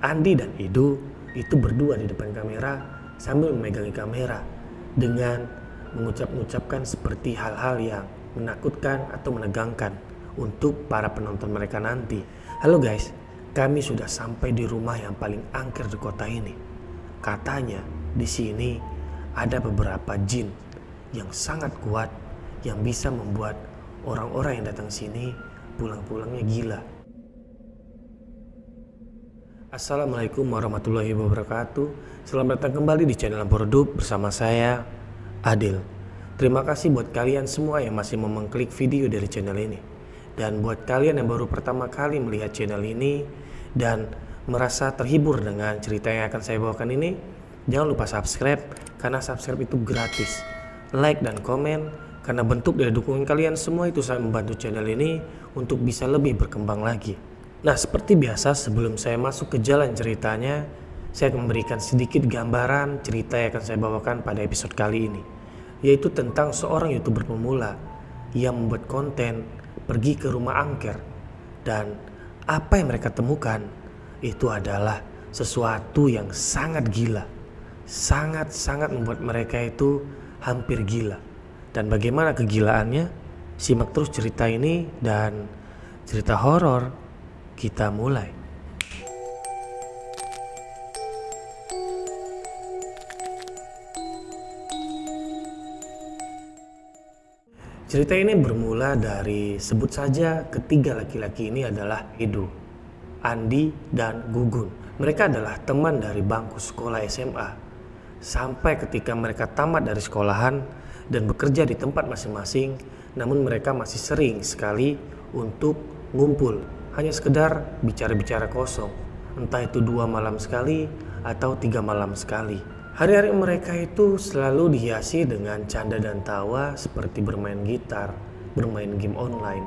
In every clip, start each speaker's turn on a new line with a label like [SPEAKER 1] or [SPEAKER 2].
[SPEAKER 1] Andi dan Edo itu berdua di depan kamera sambil memegangi kamera dengan mengucapkan seperti hal-hal yang menakutkan atau menegangkan untuk para penonton mereka nanti. Halo guys, kami sudah sampai di rumah yang paling angker di kota ini. Katanya di sini ada beberapa jin yang sangat kuat yang bisa membuat orang-orang yang datang sini pulang-pulangnya gila. Assalamualaikum warahmatullahi wabarakatuh. Selamat datang kembali di channel Lampu bersama saya, Adil. Terima kasih buat kalian semua yang masih mau mengklik video dari channel ini. Dan buat kalian yang baru pertama kali melihat channel ini dan merasa terhibur dengan cerita yang akan saya bawakan ini, jangan lupa subscribe, karena subscribe itu gratis. Like dan komen, karena bentuk dari dukungan kalian semua itu sangat membantu channel ini untuk bisa lebih berkembang lagi. Nah, seperti biasa sebelum saya masuk ke jalan ceritanya, saya akan memberikan sedikit gambaran cerita yang akan saya bawakan pada episode kali ini, yaitu tentang seorang YouTuber pemula yang membuat konten pergi ke rumah angker, dan apa yang mereka temukan itu adalah sesuatu yang sangat gila, sangat membuat mereka itu hampir gila. Dan bagaimana kegilaannya? Simak terus cerita ini, dan cerita horor kita mulai. Cerita ini bermula dari, sebut saja ketiga laki-laki ini adalah Edo, Andi, dan Gugun. Mereka adalah teman dari bangku sekolah SMA. Sampai ketika mereka tamat dari sekolahan dan bekerja di tempat masing-masing, namun mereka masih sering sekali untuk ngumpul, hanya sekedar bicara-bicara kosong, entah itu 2 malam sekali atau 3 malam sekali. Hari-hari mereka itu selalu dihiasi dengan canda dan tawa seperti bermain gitar, bermain game online,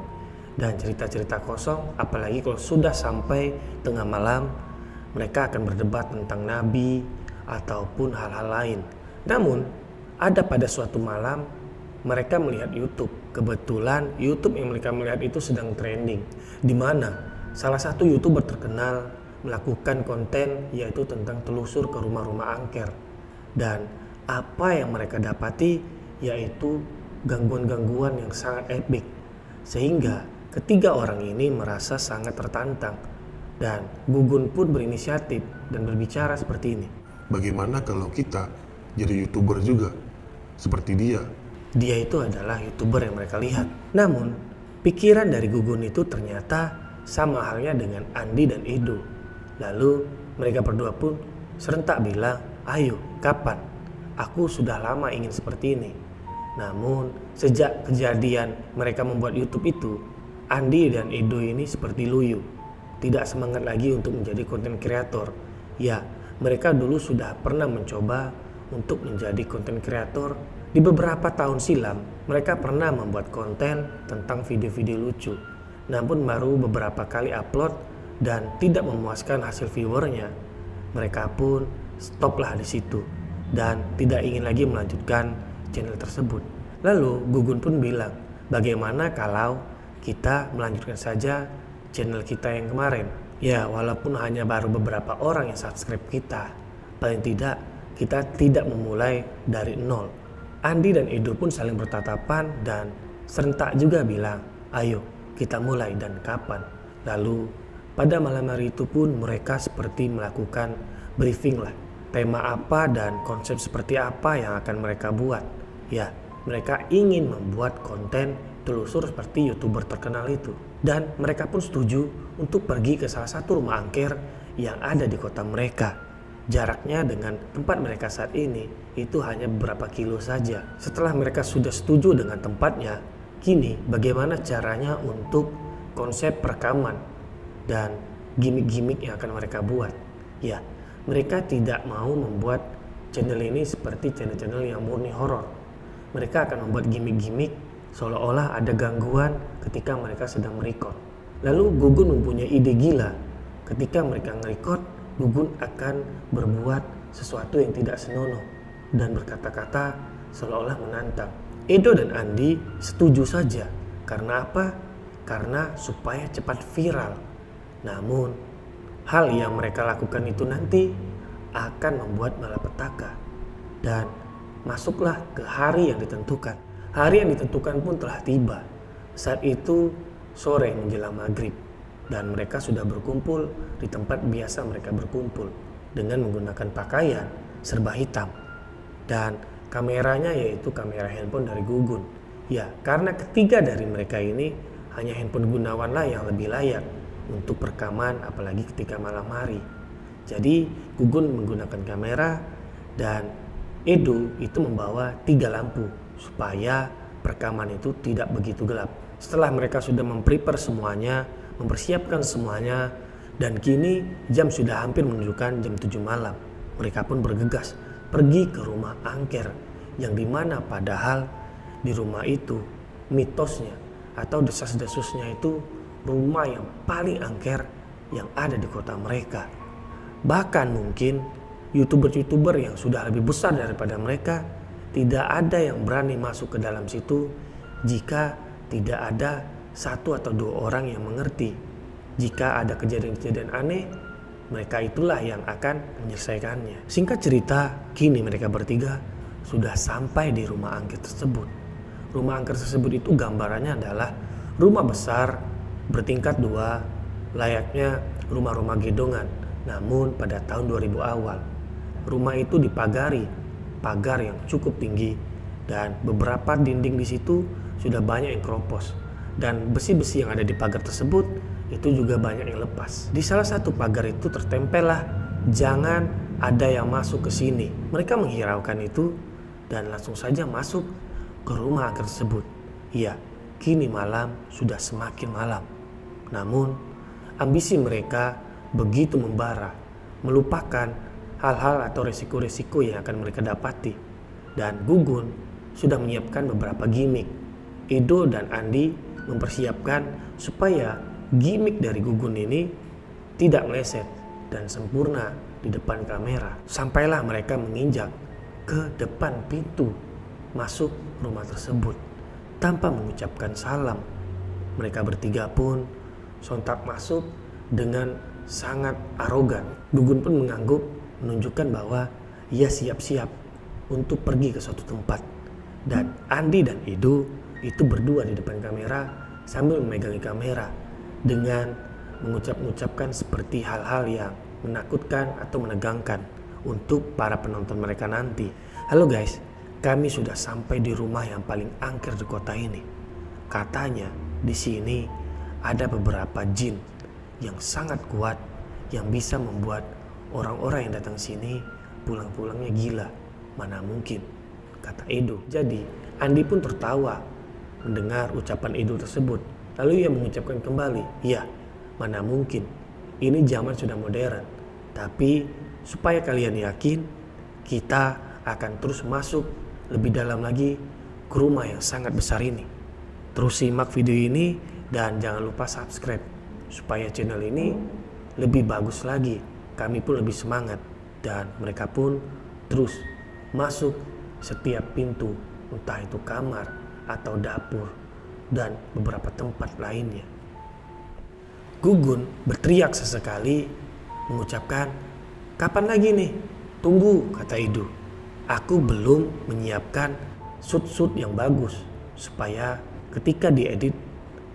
[SPEAKER 1] dan cerita-cerita kosong. Apalagi kalau sudah sampai tengah malam, mereka akan berdebat tentang nabi ataupun hal-hal lain. Namun ada pada suatu malam mereka melihat YouTube. Kebetulan YouTube yang mereka melihat itu sedang trending, di mana salah satu YouTuber terkenal melakukan konten yaitu tentang telusur ke rumah-rumah angker. Dan apa yang mereka dapati yaitu gangguan-gangguan yang sangat epik, sehingga ketiga orang ini merasa sangat tertantang. Dan Gugun pun berinisiatif dan berbicara seperti ini.
[SPEAKER 2] Bagaimana kalau kita jadi YouTuber juga seperti dia?
[SPEAKER 1] Dia itu adalah YouTuber yang mereka lihat. Namun pikiran dari Gugun itu ternyata sama halnya dengan Andi dan Edo. Lalu mereka berdua pun serentak bilang, ayo kapan? Aku sudah lama ingin seperti ini. Namun sejak kejadian mereka membuat YouTube itu, Andi dan Edo ini seperti loyo, tidak semangat lagi untuk menjadi konten kreator. Ya, mereka dulu sudah pernah mencoba untuk menjadi konten kreator. Di beberapa tahun silam, mereka pernah membuat konten tentang video-video lucu. Namun baru beberapa kali upload dan tidak memuaskan hasil viewernya, mereka pun stoplah di situ dan tidak ingin lagi melanjutkan channel tersebut. Lalu Gugun pun bilang, bagaimana kalau kita melanjutkan saja channel kita yang kemarin? Ya, walaupun hanya baru beberapa orang yang subscribe kita, paling tidak kita tidak memulai dari nol. Andi dan Edo pun saling bertatapan dan serentak juga bilang, ayo kita mulai dan kapan. Lalu pada malam hari itu pun mereka seperti melakukan briefing lah, tema apa dan konsep seperti apa yang akan mereka buat. Ya, mereka ingin membuat konten telusur seperti YouTuber terkenal itu. Dan mereka pun setuju untuk pergi ke salah satu rumah angker yang ada di kota mereka. Jaraknya dengan tempat mereka saat ini itu hanya beberapa kilo saja. Setelah mereka sudah setuju dengan tempatnya, kini bagaimana caranya untuk konsep perekaman dan gimmick-gimmick yang akan mereka buat. Ya, mereka tidak mau membuat channel ini seperti channel-channel yang murni horor. Mereka akan membuat gimmick-gimmick seolah-olah ada gangguan ketika mereka sedang merekod. Lalu Gugun mempunyai ide gila. Ketika mereka merekod, Gugun akan berbuat sesuatu yang tidak senonoh dan berkata-kata seolah-olah menantang. Edo dan Andi setuju saja. Karena apa? Karena supaya cepat viral. Namun hal yang mereka lakukan itu nanti akan membuat malapetaka. Dan masuklah ke hari yang ditentukan. Hari yang ditentukan pun telah tiba. Saat itu sore menjelang maghrib, dan mereka sudah berkumpul di tempat biasa mereka berkumpul dengan menggunakan pakaian serba hitam. Dan kameranya yaitu kamera handphone dari Gugun. Ya, karena ketiga dari mereka ini hanya handphone Gunawanlah yang lebih layak untuk perekaman, apalagi ketika malam hari. Jadi Gugun menggunakan kamera dan Edo itu membawa 3 lampu supaya perekaman itu tidak begitu gelap. Setelah mereka sudah memprepare semuanya, mempersiapkan semuanya, dan kini jam sudah hampir menunjukkan jam 7 malam. Mereka pun bergegas pergi ke rumah angker, yang dimana padahal di rumah itu mitosnya atau desas-desusnya itu rumah yang paling angker yang ada di kota mereka. Bahkan mungkin YouTuber-YouTuber yang sudah lebih besar daripada mereka tidak ada yang berani masuk ke dalam situ jika tidak ada 1 atau 2 orang yang mengerti. Jika ada kejadian-kejadian aneh, mereka itulah yang akan menyelesaikannya. Singkat cerita, kini mereka bertiga sudah sampai di rumah angker tersebut. Rumah angker tersebut itu gambarannya adalah rumah besar bertingkat 2, layaknya rumah-rumah gedongan. Namun pada tahun 2000 awal, rumah itu dipagari, pagar yang cukup tinggi, dan beberapa dinding di situ sudah banyak yang keropos. Dan besi-besi yang ada di pagar tersebut itu juga banyak yang lepas. Di salah satu pagar itu tertempel lah, jangan ada yang masuk ke sini. Mereka menghiraukan itu dan langsung saja masuk ke rumah angker tersebut. Iya, kini malam sudah semakin malam. Namun ambisi mereka begitu membara, melupakan hal-hal atau resiko-resiko yang akan mereka dapati. Dan Gugun sudah menyiapkan beberapa gimmick. Edo dan Andi mempersiapkan supaya gimmick dari Gugun ini tidak meleset dan sempurna di depan kamera. Sampailah mereka menginjak ke depan pintu masuk rumah tersebut tanpa mengucapkan salam. Mereka bertiga pun sontak masuk dengan sangat arogan. Gugun pun mengangguk, menunjukkan bahwa ia siap-siap untuk pergi ke suatu tempat. Dan Andi dan Edo itu berdua di depan kamera sambil memegangi kamera dengan mengucapkan seperti hal-hal yang menakutkan atau menegangkan untuk para penonton mereka nanti. Halo guys, kami sudah sampai di rumah yang paling angker di kota ini. Katanya di sini ada beberapa jin yang sangat kuat yang bisa membuat orang-orang yang datang sini pulang-pulangnya gila. Mana mungkin, kata Edo. Jadi Andi pun tertawa mendengar ucapan Edo tersebut. Lalu ia mengucapkan kembali, ya, mana mungkin, ini zaman sudah modern. Tapi supaya kalian yakin, kita akan terus masuk lebih dalam lagi ke rumah yang sangat besar ini. Terus simak video ini dan jangan lupa subscribe supaya channel ini lebih bagus lagi. Kami pun lebih semangat dan mereka pun terus masuk setiap pintu, entah itu kamar atau dapur dan beberapa tempat lainnya. Gugun berteriak sesekali mengucapkan, kapan lagi nih? Tunggu, kata Edo. Aku belum menyiapkan shoot yang bagus supaya ketika diedit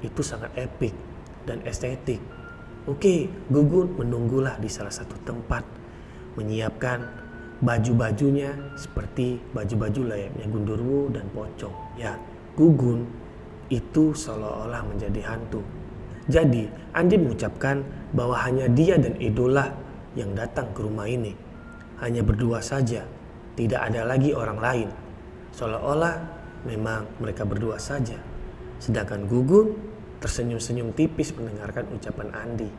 [SPEAKER 1] itu sangat epic dan estetik. Oke, Gugun menunggulah di salah satu tempat menyiapkan baju-bajunya seperti baju-baju layaknya Gundurwo dan Pocong. Ya, Gugun itu seolah-olah menjadi hantu. Jadi Andi mengucapkan bahwa hanya dia dan Edo lah yang datang ke rumah ini. Hanya berdua saja, tidak ada lagi orang lain. Seolah-olah memang mereka berdua saja. Sedangkan Gugun tersenyum-senyum tipis mendengarkan ucapan Andi.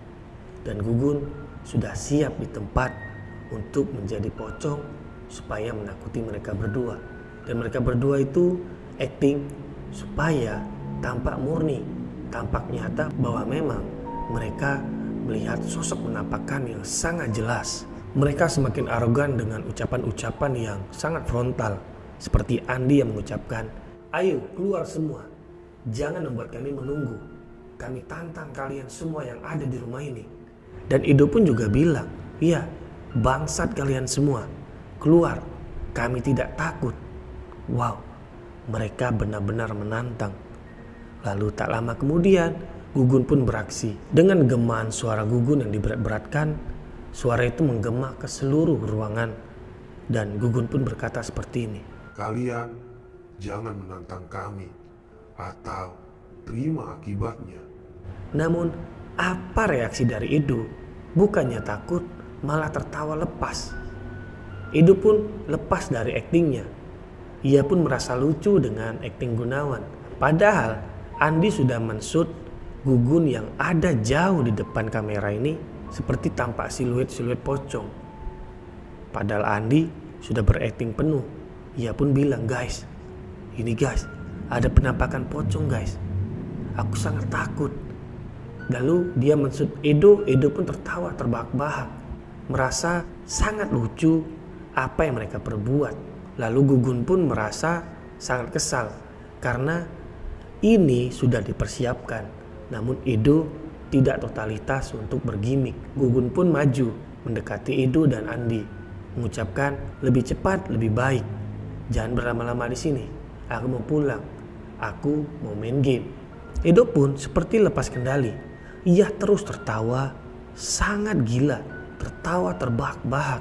[SPEAKER 1] Dan Gugun sudah siap di tempat untuk menjadi pocong supaya menakuti mereka berdua. Dan mereka berdua itu acting supaya tampak murni, tampak nyata bahwa memang mereka melihat sosok penampakan yang sangat jelas. Mereka semakin arogan dengan ucapan-ucapan yang sangat frontal. Seperti Andi yang mengucapkan, ayo keluar semua, jangan membuat kami menunggu. Kami tantang kalian semua yang ada di rumah ini. Dan Edo pun juga bilang, "Iya, bangsat kalian semua, keluar, kami tidak takut." Wow, mereka benar-benar menantang. Lalu tak lama kemudian, Gugun pun beraksi. Dengan gemaan suara Gugun yang diberat-beratkan, suara itu menggema ke seluruh ruangan. Dan Gugun pun berkata seperti ini,
[SPEAKER 2] "Kalian jangan menantang kami atau terima akibatnya."
[SPEAKER 1] Namun, apa reaksi dari Edo? Bukannya takut, malah tertawa lepas. Edo pun lepas dari aktingnya. Ia pun merasa lucu dengan akting Gunawan. Padahal Andi sudah menshoot Gugun yang ada jauh di depan kamera ini seperti tampak siluet-siluet pocong. Padahal Andi sudah berakting penuh. Ia pun bilang, "Guys, ini guys, ada penampakan pocong guys. Aku sangat takut." Lalu dia menshoot Edo pun tertawa terbahak-bahak. Merasa sangat lucu apa yang mereka perbuat. Lalu Gugun pun merasa sangat kesal karena ini sudah dipersiapkan. Namun Edo tidak totalitas untuk bergimik. Gugun pun maju mendekati Edo dan Andi, mengucapkan, "Lebih cepat, lebih baik. Jangan berlama-lama di sini. Aku mau pulang. Aku mau main game." Edo pun seperti lepas kendali. Ia terus tertawa sangat gila, tertawa terbahak-bahak.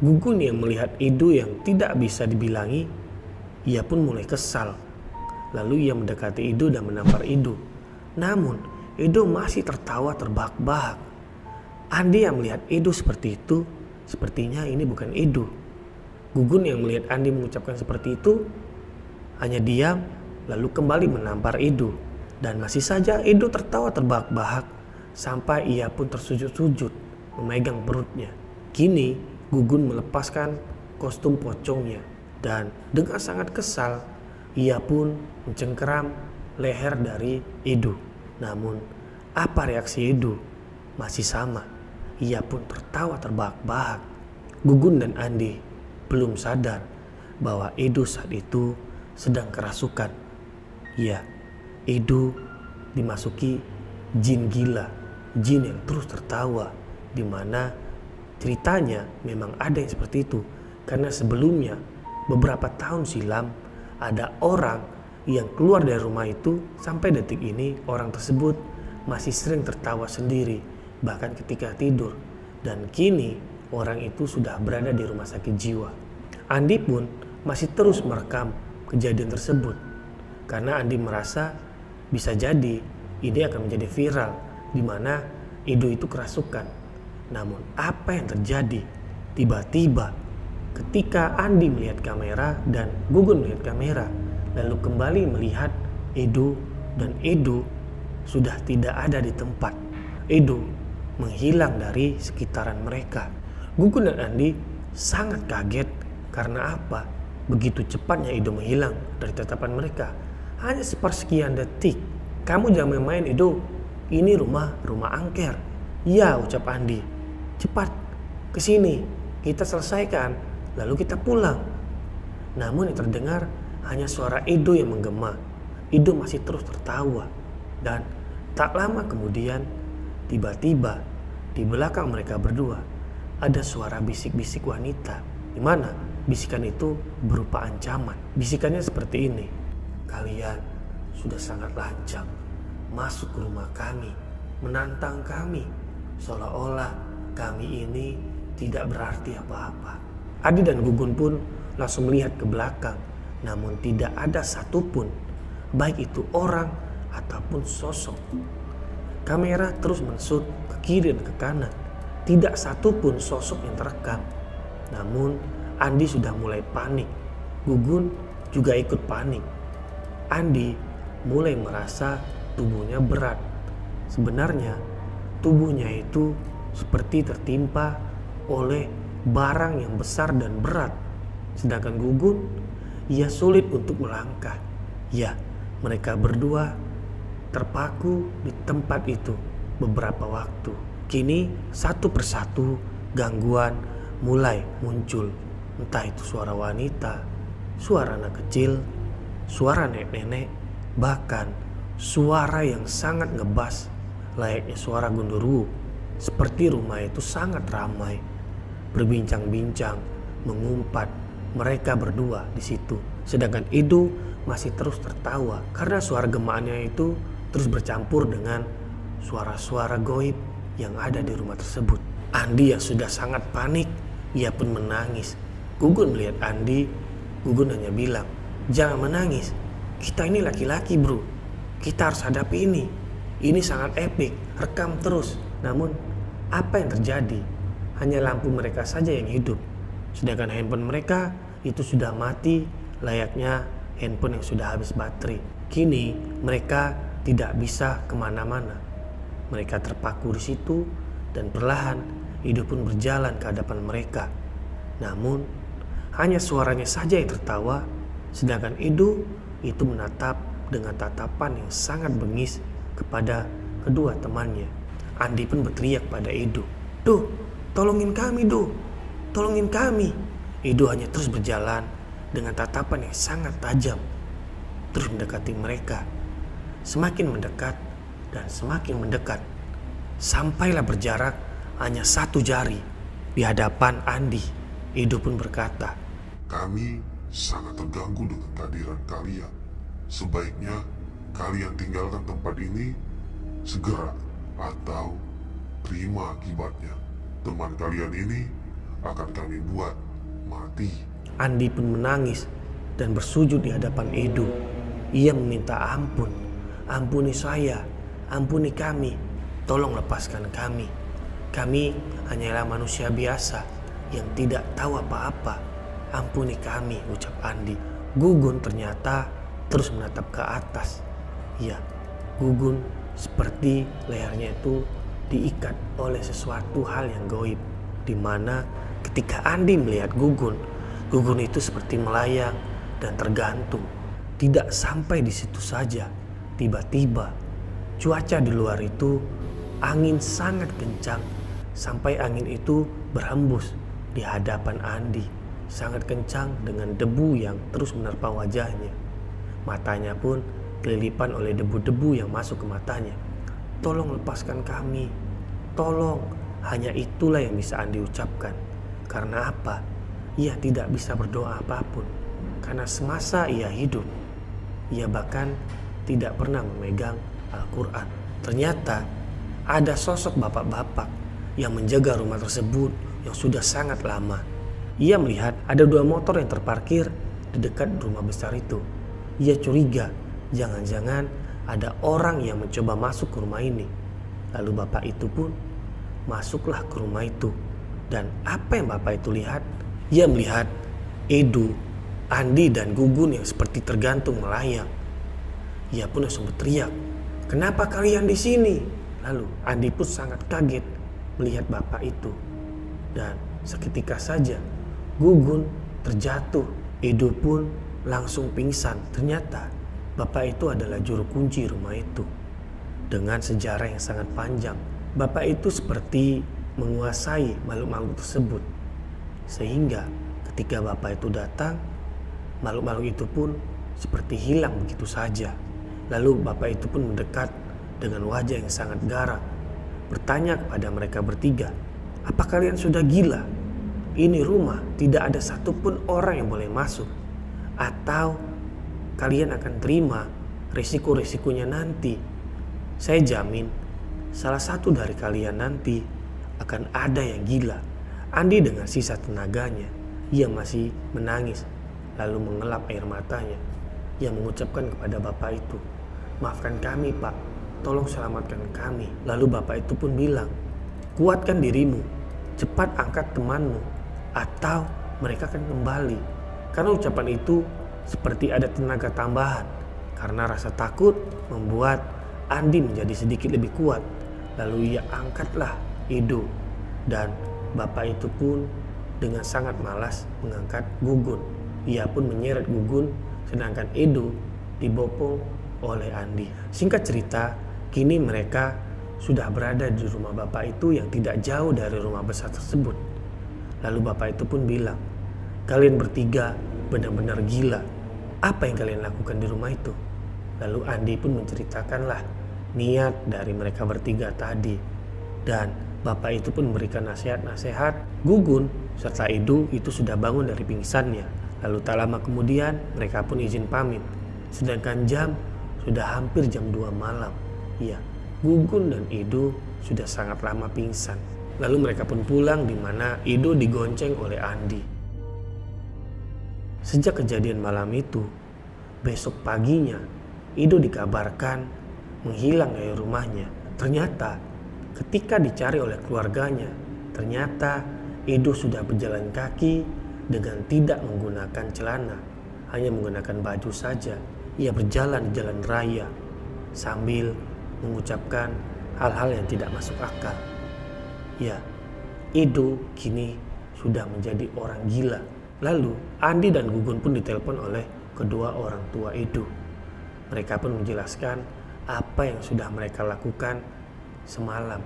[SPEAKER 1] Gugun yang melihat Edo yang tidak bisa dibilangi, ia pun mulai kesal. Lalu ia mendekati Edo dan menampar Edo. Namun Edo masih tertawa terbahak-bahak. Andi yang melihat Edo seperti itu, sepertinya ini bukan Edo. Gugun yang melihat Andi mengucapkan seperti itu, hanya diam lalu kembali menampar Edo. Dan masih saja Edo tertawa terbahak-bahak sampai ia pun tersujud-sujud memegang perutnya. Kini Gugun melepaskan kostum pocongnya dan dengan sangat kesal ia pun mencengkeram leher dari Edo. Namun apa reaksi Edo? Masih sama. Ia pun tertawa terbahak-bahak. Gugun dan Andi belum sadar bahwa Edo saat itu sedang kerasukan. Ya, Edo dimasuki jin gila, jin yang terus tertawa, di mana ceritanya memang ada yang seperti itu. Karena sebelumnya beberapa tahun silam ada orang yang keluar dari rumah itu, sampai detik ini orang tersebut masih sering tertawa sendiri bahkan ketika tidur. Dan kini orang itu sudah berada di rumah sakit jiwa. Andi pun masih terus merekam kejadian tersebut karena Andi merasa bisa jadi ini akan menjadi viral di mana Edo itu kerasukan. Namun apa yang terjadi? Tiba-tiba ketika Andi melihat kamera dan Gugun melihat kamera, lalu kembali melihat Edo, dan Edo sudah tidak ada di tempat. Edo menghilang dari sekitaran mereka. Gugun dan Andi sangat kaget karena apa? Begitu cepatnya Edo menghilang dari tatapan mereka. Hanya sepersekian detik. "Kamu jangan main-main Edo. Ini rumah angker." "Ya," ucap Andi. "Cepat ke sini. Kita selesaikan. Lalu kita pulang." Namun yang terdengar hanya suara Edo yang menggema. Edo masih terus tertawa. Dan tak lama kemudian, tiba-tiba di belakang mereka berdua ada suara bisik-bisik wanita, di mana bisikan itu berupa ancaman. Bisikannya seperti ini, "Kalian sudah sangat lancang masuk ke rumah kami, menantang kami, seolah-olah kami ini tidak berarti apa-apa." Adi dan Gugun pun langsung melihat ke belakang, namun tidak ada satupun, baik itu orang ataupun sosok. Kamera terus menshoot ke kiri dan ke kanan, tidak satupun sosok yang terekam. Namun Andi sudah mulai panik, Gugun juga ikut panik. Andi mulai merasa tubuhnya berat. Sebenarnya tubuhnya itu seperti tertimpa oleh barang yang besar dan berat. Sedangkan Gugun, ia sulit untuk melangkah. Ya, mereka berdua terpaku di tempat itu beberapa waktu. Kini satu persatu gangguan mulai muncul. Entah itu suara wanita, suara anak kecil, suara nenek-nenek, bahkan suara yang sangat ngebas layaknya suara genderuwo. seperti rumah itu sangat ramai, berbincang-bincang, mengumpat. Mereka berdua di situ, sedangkan Edo masih terus tertawa karena suara gemaannya itu terus bercampur dengan suara-suara goib yang ada di rumah tersebut. Andi yang sudah sangat panik, ia pun menangis. Gugun melihat Andi, Gugun hanya bilang, "Jangan menangis, kita ini laki-laki bro, kita harus hadapi ini. Ini sangat epik, rekam terus." Namun apa yang terjadi? Hanya lampu mereka saja yang hidup, sedangkan handphone mereka itu sudah mati layaknya handphone yang sudah habis baterai. Kini mereka tidak bisa kemana-mana. Mereka terpaku di situ dan perlahan Edo pun berjalan ke hadapan mereka. Namun hanya suaranya saja yang tertawa, sedangkan Edo itu menatap dengan tatapan yang sangat bengis kepada kedua temannya. Andi pun berteriak pada Edo, "Do, tolongin kami Do, tolongin kami." Edo hanya terus berjalan dengan tatapan yang sangat tajam, terus mendekati mereka. Semakin mendekat dan semakin mendekat, sampailah berjarak hanya 1 jari di hadapan Andi. Edo pun berkata,
[SPEAKER 2] "Kami sangat terganggu dengan kehadiran kalian. Sebaiknya kalian tinggalkan tempat ini segera atau terima akibatnya. Teman kalian ini akan kami buat mati."
[SPEAKER 1] Andi pun menangis dan bersujud di hadapan Edo. Ia meminta ampun. "Ampuni saya, ampuni kami, tolong lepaskan kami. Kami hanyalah manusia biasa yang tidak tahu apa-apa. Ampuni kami," ucap Andi. Gugun ternyata terus menatap ke atas. Ya, Gugun seperti lehernya itu diikat oleh sesuatu hal yang gaib, di mana ketika Andi melihat Gugun, Gugun itu seperti melayang dan tergantung. Tidak sampai di situ saja, tiba-tiba cuaca di luar itu angin sangat kencang, sampai angin itu berhembus di hadapan Andi, sangat kencang dengan debu yang terus menerpa wajahnya. Matanya pun kelilipan oleh debu-debu yang masuk ke matanya. "Tolong lepaskan kami, tolong." Hanya itulah yang bisa Andi ucapkan. Karena apa? Ia tidak bisa berdoa apapun. Karena semasa ia hidup, ia bahkan tidak pernah memegang Al-Quran. Ternyata ada sosok bapak-bapak yang menjaga rumah tersebut yang sudah sangat lama. Ia melihat ada 2 motor yang terparkir di dekat rumah besar itu. Ia curiga, jangan-jangan ada orang yang mencoba masuk ke rumah ini. Lalu bapak itu pun masuklah ke rumah itu. Dan apa yang bapak itu lihat? Ia melihat Edo, Andi dan Gugun yang seperti tergantung melayang. Ia pun langsung berteriak, "Kenapa kalian di sini?" Lalu Andi pun sangat kaget melihat bapak itu. Dan seketika saja Gugun terjatuh. Edo pun langsung pingsan. Ternyata bapak itu adalah juru kunci rumah itu. Dengan sejarah yang sangat panjang, bapak itu seperti menguasai makhluk-makhluk tersebut. Sehingga ketika bapak itu datang, makhluk-makhluk itu pun seperti hilang begitu saja. Lalu bapak itu pun mendekat dengan wajah yang sangat garang, bertanya kepada mereka bertiga, "Apa kalian sudah gila? Ini rumah tidak ada satupun orang yang boleh masuk. Atau kalian akan terima risiko-risikonya nanti. Saya jamin salah satu dari kalian nanti akan ada yang gila." Andi dengan sisa tenaganya, ia masih menangis, lalu mengelap air matanya. Ia mengucapkan kepada bapak itu, "Maafkan kami pak, tolong selamatkan kami." Lalu bapak itu pun bilang, "Kuatkan dirimu, cepat angkat temanmu, atau mereka akan kembali." Karena ucapan itu seperti ada tenaga tambahan, karena rasa takut membuat Andi menjadi sedikit lebih kuat. Lalu ia angkatlah Edo, dan bapak itu pun dengan sangat malas mengangkat Gugun. Ia pun menyeret Gugun, sedangkan Edo dibopong oleh Andi. Singkat cerita, kini mereka sudah berada di rumah bapak itu yang tidak jauh dari rumah besar tersebut. Lalu bapak itu pun bilang, "Kalian bertiga benar-benar gila. Apa yang kalian lakukan di rumah itu?" Lalu Andi pun menceritakanlah niat dari mereka bertiga tadi. Dan Bapak itu pun memberikan nasihat-nasihat. Gugun serta Edo itu sudah bangun dari pingsannya. Lalu tak lama kemudian mereka pun izin pamit. Sedangkan jam sudah hampir jam 2 malam. Iya, Gugun dan Edo sudah sangat lama pingsan. Lalu mereka pun pulang di mana Edo digonceng oleh Andi. Sejak kejadian malam itu, besok paginya Edo dikabarkan menghilang dari rumahnya. Ternyata ketika dicari oleh keluarganya, ternyata Edo sudah berjalan kaki dengan tidak menggunakan celana, hanya menggunakan baju saja. Ia berjalan di jalan raya sambil mengucapkan hal-hal yang tidak masuk akal. Ya, Edo kini sudah menjadi orang gila. Lalu Andi dan Gugun pun ditelepon oleh kedua orang tua Edo. Mereka pun menjelaskan apa yang sudah mereka lakukan semalam.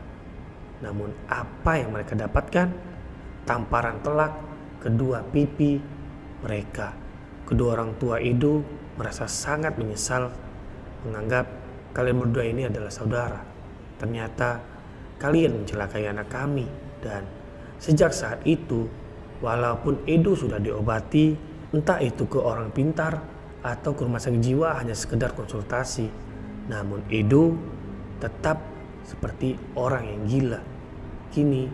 [SPEAKER 1] Namun apa yang mereka dapatkan? Tamparan telak kedua pipi mereka. Kedua orang tua Edo merasa sangat menyesal, menganggap kalian berdua ini adalah saudara. Ternyata kalian mencelakai anak kami. Dan sejak saat itu, walaupun Edo sudah diobati, entah itu ke orang pintar atau ke rumah sakit jiwa hanya sekedar konsultasi, namun Edo tetap seperti orang yang gila. Kini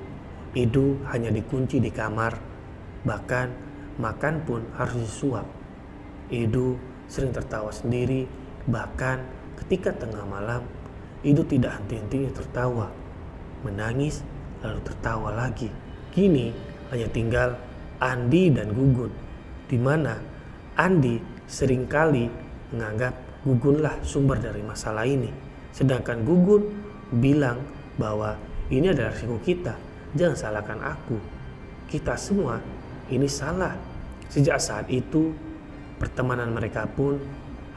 [SPEAKER 1] Edo hanya dikunci di kamar, bahkan makan pun harus disuap. Edo sering tertawa sendiri, bahkan ketika tengah malam Edo tidak henti-hentinya tertawa, menangis lalu tertawa lagi. Kini hanya tinggal Andi dan Gugun, di mana Andi seringkali menganggap Gugunlah sumber dari masalah ini, sedangkan Gugun bilang bahwa ini adalah risiko kita, jangan salahkan aku, kita semua ini salah. Sejak saat itu pertemanan mereka pun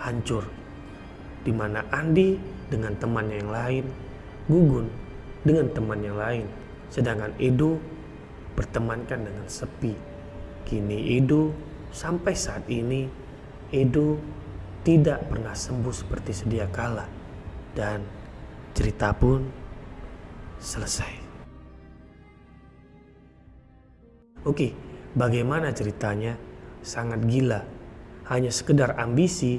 [SPEAKER 1] hancur, di mana Andi dengan temannya yang lain, Gugun dengan teman yang lain, sedangkan Edo bertemankan dengan sepi. Kini Edo sampai saat ini Edo tidak pernah sembuh seperti sedia kala, dan cerita pun selesai. Oke, bagaimana ceritanya? Sangat gila. Hanya sekedar ambisi,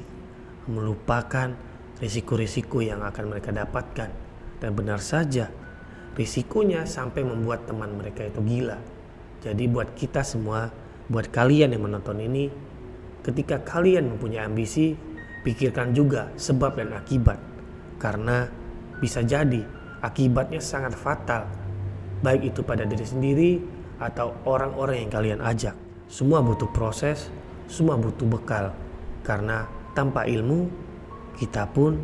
[SPEAKER 1] melupakan risiko-risiko yang akan mereka dapatkan. Dan benar saja, risikonya sampai membuat teman mereka itu gila. Jadi buat kita semua, buat kalian yang menonton ini, ketika kalian mempunyai ambisi, pikirkan juga sebab dan akibat. Karena bisa jadi akibatnya sangat fatal, baik itu pada diri sendiri atau orang-orang yang kalian ajak. Semua butuh proses, semua butuh bekal. Karena tanpa ilmu, kita pun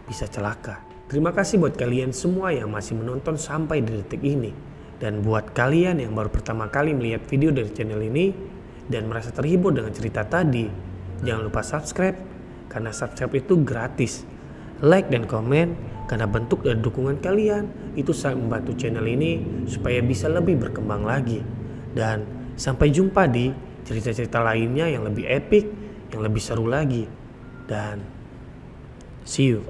[SPEAKER 1] bisa celaka. Terima kasih buat kalian semua yang masih menonton sampai di detik ini. Dan buat kalian yang baru pertama kali melihat video dari channel ini dan merasa terhibur dengan cerita tadi, jangan lupa subscribe, karena subscribe itu gratis. Like dan komen, karena bentuk dan dukungan kalian itu sangat membantu channel ini supaya bisa lebih berkembang lagi. Dan sampai jumpa di cerita-cerita lainnya yang lebih epic, yang lebih seru lagi. Dan see you.